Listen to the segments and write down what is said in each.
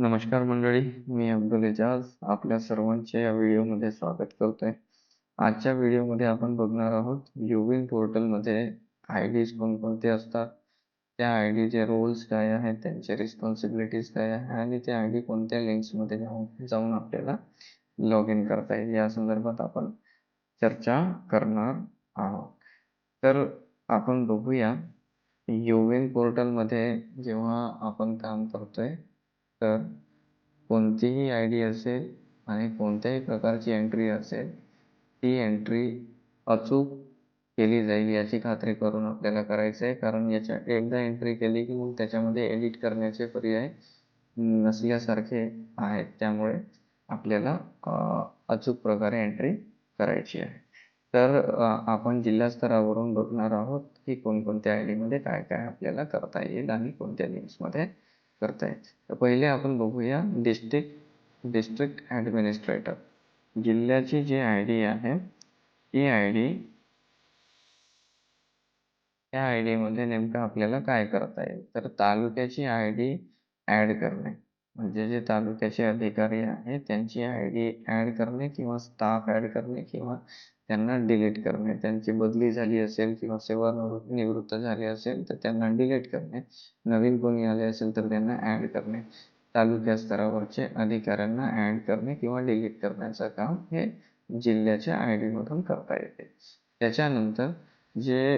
नमस्कार मंडळी, मी अब्दुल एजाज आपल्या सर्वांचे या व्हिडिओमध्ये स्वागत करतोय. आजच्या व्हिडिओमध्ये आपण बघणार आहोत यूविन पोर्टलमध्ये आय डीज कोणकोणते असतात, त्या आय डीचे रोल्स काय आहेत, त्यांचे रिस्पॉन्सिबिलिटीज काय आहे आणि त्या आय डी कोणत्या लिंक्समध्ये जाऊन आपल्याला लॉग इन करता येईल या संदर्भात आपण चर्चा करणार आहोत. तर आपण बघूया यूविन पोर्टलमध्ये जेव्हा आपण काम करतोय तर कोणतीही आय डी असेल आणि कोणत्याही प्रकारची एंट्री असेल ती एंट्री अचूक केली जाईल याची खात्री करून आपल्याला करायचं आहे. कारण याच्या एकदा एंट्री केली की मग त्याच्यामध्ये एडिट करण्याचे पर्याय नसल्यासारखे आहेत. त्यामुळे आपल्याला अचूक प्रकारे एंट्री करायची आहे. तर आपण जिल्हा स्तरावरून बघणार आहोत की कोणकोणत्या आय डीमध्ये काय काय आपल्याला करता येईल आणि कोणत्या लिंक्समध्ये करता येईल. तर पहिले आपण बघूया डिस्ट्रिक्ट ॲडमिनिस्ट्रेटर. जिल्ह्याची जी आय डी आहे ती आय डी त्या आय डीमध्ये नेमकं आपल्याला काय करता येईल. तर तालुक्याची आय डी ॲड करणे म्हणजे जे तालुक्याचे अधिकारी आहेत त्यांची आय डी ॲड करणे किंवा स्टाफ ॲड करणे किंवा त्यांना डिलीट करणे. त्यांची बदली झाली असेल किंवा सेवानिवृत्त झाले असेल तर त्यांना डिलीट करणे. नवीन कोणी आले असेल तर त्यांना ॲड करणे. तालुका स्तरावरचे अधिकाऱ्यांना ॲड करणे किंवा डिलीट करण्याचं काम हे जिल्ह्याच्या आय डीमधून करता येते. त्याच्यानंतर जे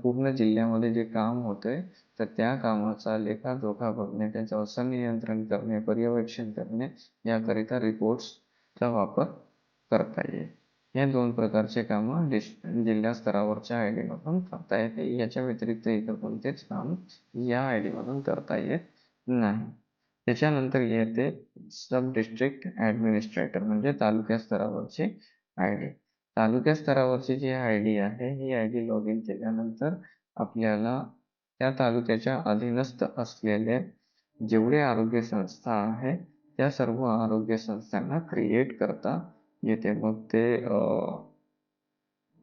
पूर्ण जिल्ह्यामध्ये जे काम होते तर त्या कामाचा लेखाजोखा बघणे, त्याच्यावर संनियंत्रण करणे, पर्यवेक्षण करणे याकरिता रिपोर्ट्सचा वापर करता येईल. हे दोन प्रकारचे कामं जिल्हा स्तरावरच्या आय डीमधून करता येते. याच्या व्यतिरिक्त इतर कोणतेच काम या आय डीमधून करता येत नाही. त्याच्यानंतर येते सब डिस्ट्रिक्ट ॲडमिनिस्ट्रेटर म्हणजे तालुका स्तरावरची आय डी. तालुका स्तरावरची जी आय डी आहे ही आय डी लॉग इन केल्यानंतर आपल्याला त्या तालुक्याच्या अधीनस्थ असलेले जेवढे आरोग्य संस्था आहे त्या सर्व आरोग्य संस्थांना क्रिएट करता येते. मग ते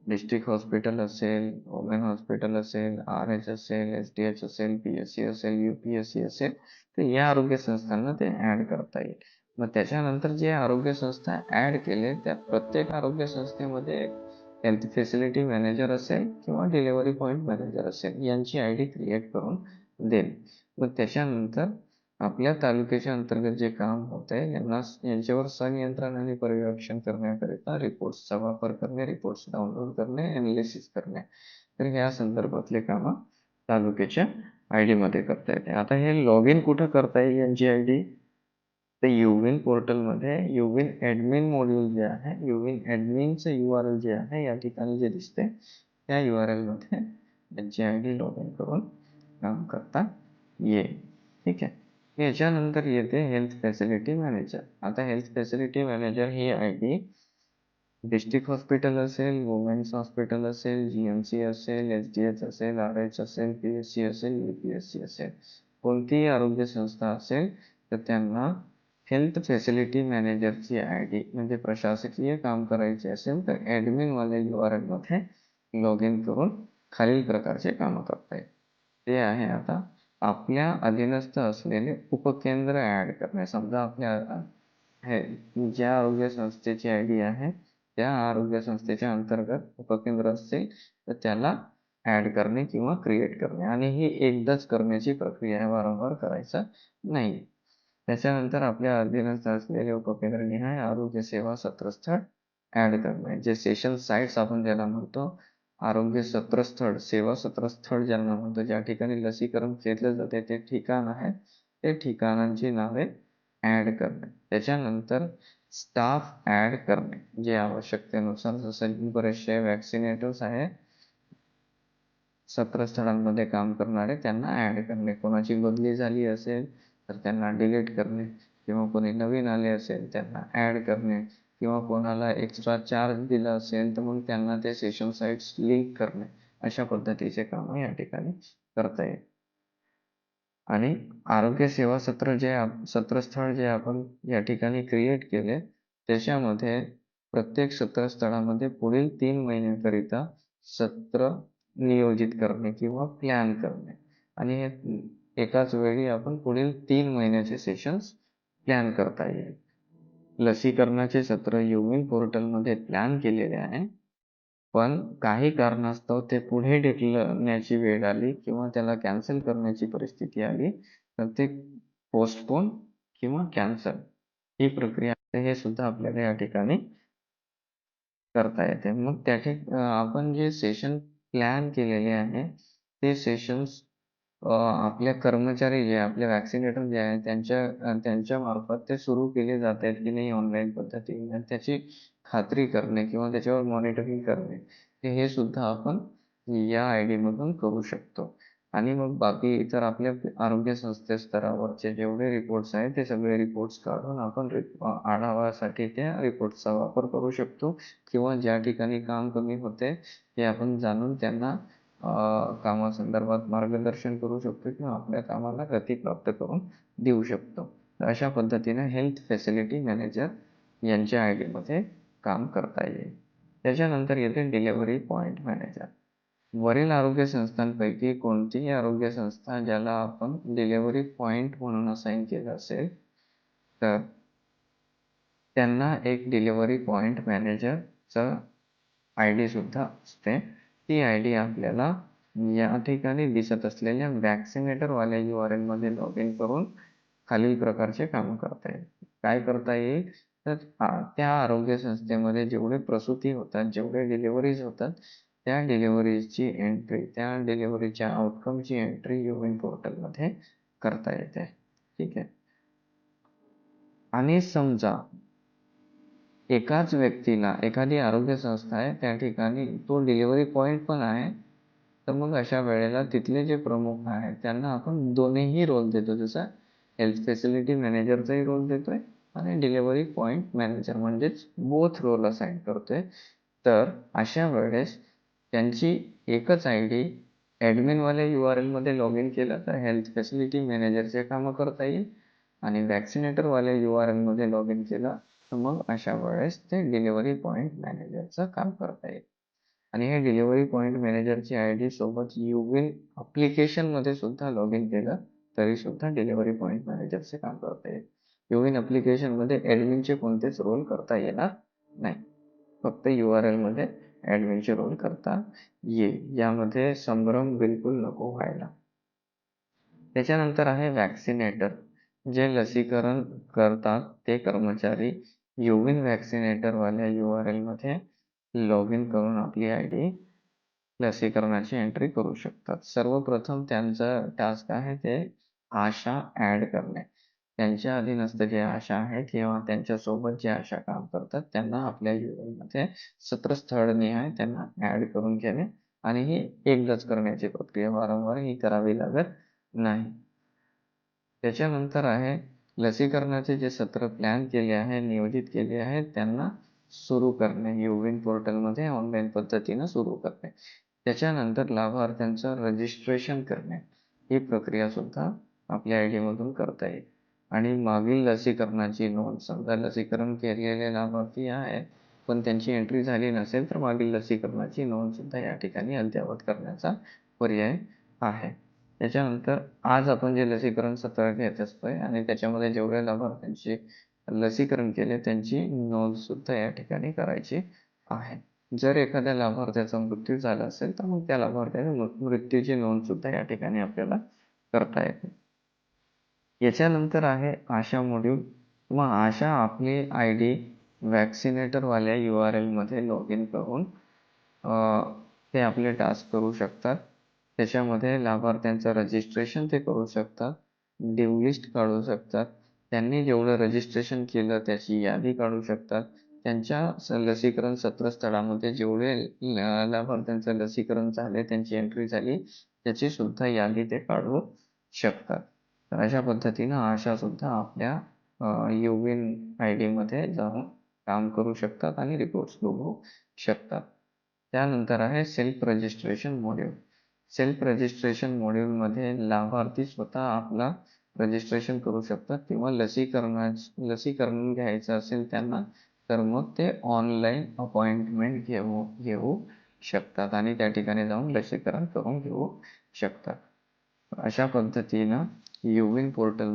डिस्ट्रिक्ट हॉस्पिटल असेल, वुमेन हॉस्पिटल असेल, RH असेल, SDH असेल, PSC असेल, UPSC असेल तर या आरोग्य संस्थांना ते ॲड करता येईल. मग त्याच्यानंतर जे आरोग्य संस्था ॲड केले त्या प्रत्येक आरोग्य संस्थेमध्ये हेल्थ फॅसिलिटी मॅनेजर असेल किंवा डिलिव्हरी पॉईंट मॅनेजर असेल यांची आय डी क्रिएट करून देईल. मग त्याच्यानंतर आपल्या तालुक्याच्या अंतर्गत जे काम होत आहे यांच्यावर संनियंत्रण आणि पर्यवेक्षण करण्याकरिता रिपोर्ट्सचा वापर करणे, रिपोर्ट्स डाउनलोड करणे, एनालिसिस करणे तर या संदर्भातले कामं तालुक्याच्या आय डीमध्ये करता येते. आता हे लॉग इन कुठं करता येईल यांची आय डी तर यूविन पोर्टलमध्ये यूविन ॲडमिन मॉड्यूल जे आहे, यूविन ॲडमिनचं URL जे आहे या ठिकाणी जे दिसते त्या URL मध्ये त्यांची आय डी लॉग इन करून काम करता येईल. ठीक आहे. याच्यानंतर येते हेल्थ फॅसिलिटी मॅनेजर. आता health facility manager he I D district hospital असेल, वुमेन्स हॉस्पिटल असेल, GMC असेल, SDH असेल, RH असेल, PSC असेल, UPSC असेल कोणतीही आरोग्य संस्था असेल तर त्यांना हेल्थ फॅसिलिटी मॅनेजरची आय डी म्हणजे प्रशासकीय काम करायचे असेल तर ॲडमिनवाल्या URL मध्ये लॉग इन करून खालील प्रकारचे कामं करता येईल. ते आहे आता आपल्या अधीनस्थ असलेले उपकेंद्र ॲड करणे. समजा आपल्या ज्या आरोग्य संस्थेची आय डी आहे त्या आरोग्य संस्थेच्या अंतर्गत उपकेंद्र असतील तर त्याला ॲड करणे किंवा क्रिएट करणे आणि ही एकदाच करण्याची प्रक्रिया वारंवार करायचं नाही. त्याच्यानंतर आपल्या अधीनस्थ असलेले उपकेंद्रनिहाय आरोग्य सेवा सत्रस्थळ ॲड करणे. जे सेशन साईट्स आपण ज्याला म्हणतो, आरोग्य सत्रस्थळ, सेवा सत्रस्थळ ज्यांना म्हणतो, ज्या ठिकाणी लसीकरण केलं जाते ते ठिकाण आहे ते ठिकाणांची नावे ॲड करणे. त्याच्यानंतर स्टाफ ॲड करणे जे आवश्यकतेनुसार जसं बरेचसे वॅक्सिनेटर्स आहे सत्रस्थळांमध्ये काम करणारे त्यांना ॲड करणे. कोणाची बदली झाली असेल तर त्यांना डिलीट करणे किंवा कोणी नवीन आले असेल त्यांना ॲड करणे किंवा कोणाला एक्स्ट्रा चार्ज दिला असेल तर मग त्यांना ते सेशन साईट्स लिंक करणे अशा पद्धतीचे काम या ठिकाणी करता येईल. आणि आरोग्य सेवा सत्रस्थळ जे आपण या ठिकाणी क्रिएट केले त्याच्यामध्ये प्रत्येक सत्रस्थळामध्ये पुढील 3 महिन्याकरिता सत्र नियोजित करणे किंवा प्लॅन करणे आणि हे एकाच वेळी आपण पुढील 3 महिन्याचे सेशन्स प्लॅन करता येईल. लसीकरणाचे सत्र युविन पोर्टलमध्ये प्लॅन केलेले आहे, पण काही कारणास्तव ते पुढे ढकलण्याची वेळ आली किंवा त्याला कॅन्सल करण्याची परिस्थिती आली, तर ते पोस्टपोन किंवा कॅन्सल ही प्रक्रिया आहे, हे सुद्धा आपल्याला या ठिकाणी करता येते. मग आपण जे सेशन प्लॅन केलेले आहे, ते सेशन्स आपले कर्मचारी जे आपले वॅक्सिनेटर जे आहेत त्यांच्या मार्फत ते सुरू केले जात आहेत की नाही ऑनलाईन पद्धतीने, त्याची खात्री करणे किंवा त्याच्यावर मॉनिटरिंग करणे, हे सुद्धा आपण या ID मधून करू शकतो. आणि मग बाकी इतर आपल्या आरोग्य संस्थे स्तरावरचे जेवढे रिपोर्ट्स आहेत, ते सगळे रिपोर्ट्स काढून आपण आढावासाठी त्या रिपोर्ट्सचा वापर करू शकतो किंवा ज्या ठिकाणी काम कमी होते ते आपण जाणून त्यांना कामासंदर्भात मार्गदर्शन करू शकतो किंवा आपल्या कामाला गती प्राप्त करून देऊ शकतो. अशा पद्धतीने हेल्थ फॅसिलिटी मॅनेजर यांच्या ID मध्ये काम करता येईल. त्याच्यानंतर येते डिलिव्हरी पॉईंट मॅनेजर. वरील आरोग्य संस्थांपैकी कोणतीही आरोग्य संस्था ज्याला आपण डिलिव्हरी पॉईंट म्हणून असाइन केलं असेल, तर त्यांना एक डिलिव्हरी पॉईंट मॅनेजरचं ID सुद्धा असते. ती ID आपल्याला या ठिकाणी दिसत असलेल्या वॅक्सिनेटरवाल्या URL मध्ये लॉग इन करून खालील प्रकारचे कामं करता येईल. काय करता येईल? तर त्या आरोग्य संस्थेमध्ये जेवढे प्रसूती होतात, जेवढे डिलिव्हरीज होतात, त्या डिलिव्हरीजची एंट्री, त्या डिलिव्हरीच्या आउटकमची एंट्री युविन पोर्टलमध्ये करता येते. ठीक आहे. आणि समजा एकाच व्यक्तीला एखादी आरोग्य संस्था आहे, त्या ठिकाणी तो डिलिव्हरी पॉईंट पण आहे, तर मग अशा वेळेला तिथले जे प्रमुख आहेत त्यांना आपण दोन्हीही रोल देतो. जसा हेल्थ फॅसिलिटी मॅनेजरचाही रोल देतोय आणि डिलिव्हरी पॉईंट मॅनेजर म्हणजेच बोथ रोल असाइन करतोय. तर अशा वेळेस त्यांची एकच ID ॲडमिनवाल्या URL मध्ये लॉग इन केलं तर हेल्थ फॅसिलिटी मॅनेजरचे कामं करता येईल आणि वॅक्सिनेटरवाल्या URL मध्ये लॉग इन केलं तर मग अशा वेळेस ते डिलिव्हरी पॉईंट मॅनेजरचं काम करता येईल. आणि हे डिलिव्हरी पॉईंट मॅनेजरची ID सोबत युविन ॲप्लिकेशनमध्ये सुद्धा लॉग इन केलं तरी सुद्धा डिलिव्हरी पॉईंट मॅनेजरचे काम करता येईल. युविन ॲप्लिकेशनमध्ये ॲडमिनचे कोणतेच रोल करता येणार नाही. फक्त URL मध्ये ॲडमिनचे रोल करता येईल. यामध्ये संभ्रम बिलकुल नको व्हायला. त्याच्यानंतर आहे वॅक्सिनेटर. जे लसीकरण करतात ते कर्मचारी युविन वॅक्सिनेटरवाल्या URL मध्ये लॉग इन करून आपली ID लसीकरणाची एंट्री करू शकतात. सर्वप्रथम त्यांचं टास्क आहे ते आशा ॲड करणे. त्यांच्या अधीन असलेले आशा आहेत किंवा त्यांच्यासोबत जे आशा काम करतात त्यांना आपल्या UIN मध्ये सत्रस्थळनिहाय त्यांना ॲड करून घेणे आणि ही एकदाच करण्याची प्रक्रिया, वारंवार ही करावी लागत नाही. त्याच्यानंतर आहे लसीकरणाचे जे सत्र प्लॅन केले आहे, नियोजित केले आहेत, त्यांना सुरू करणे, युविन पोर्टलमध्ये ऑनलाईन पद्धतीनं सुरू करणे. त्याच्यानंतर लाभार्थ्यांचं रजिस्ट्रेशन करणे, ही प्रक्रिया सुद्धा आपल्या ID मधून करता येईल. आणि मागील लसीकरणाची नोंद, समजा लसीकरण केलेले लाभार्थी आहेत पण त्यांची एंट्री झाली नसेल तर मागील लसीकरणाची नोंद सुद्धा या ठिकाणी अद्ययावत करण्याचा पर्याय आहे. त्याच्यानंतर आज आपण जे लसीकरण सत्र घेत असतोय आणि त्याच्यामध्ये जेवढ्या लाभार्थ्यांचे लसीकरण केले त्यांची नोंद सुद्धा या ठिकाणी करायची आहे. जर एखाद्या लाभार्थ्याचा मृत्यू झाला असेल तर मग त्या लाभार्थ्याच्या मृत्यूची नोंद सुद्धा या ठिकाणी आपल्याला करता येते. याच्यानंतर आहे आशा मॉड्यूल. मग आशा आपली ID वॅक्सिनेटरवाल्या URL मध्ये लॉग इन करून ते आपले टास्क करू शकतात. त्याच्यामध्ये लाभार्थ्यांचं रजिस्ट्रेशन ते करू शकतात, ड्यू लिस्ट काढू शकतात, त्यांनी जेवढं रजिस्ट्रेशन केलं त्याची यादी काढू शकतात, त्यांच्या लसीकरण सत्रस्थळामध्ये जेवढे लाभार्थ्यांचं लसीकरण झाले, त्यांची एंट्री झाली, त्याची सुद्धा यादी ते काढू शकतात. तर अशा पद्धतीनं आशा सुद्धा आपल्या युविन ID मध्ये जाऊन काम करू शकतात आणि रिपोर्ट्स बघू शकतात. त्यानंतर आहे self registration module. Self registration मॉड्यूलमध्ये लाभार्थी स्वतः आपला रजिस्ट्रेशन करू शकतात किंवा लसीकरण घ्यायचं असेल त्यांना तर मग ते ऑनलाईन अपॉइंटमेंट घेऊ शकतात आणि त्या ठिकाणी जाऊन लसीकरण करून घेऊ शकतात. अशा पद्धतीनं युविन पोर्टल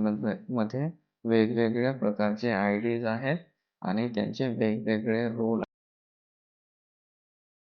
मध्ये वेगवेगळ्या प्रकारचे आय डीज आहेत आणि त्यांचे वेगवेगळे रोल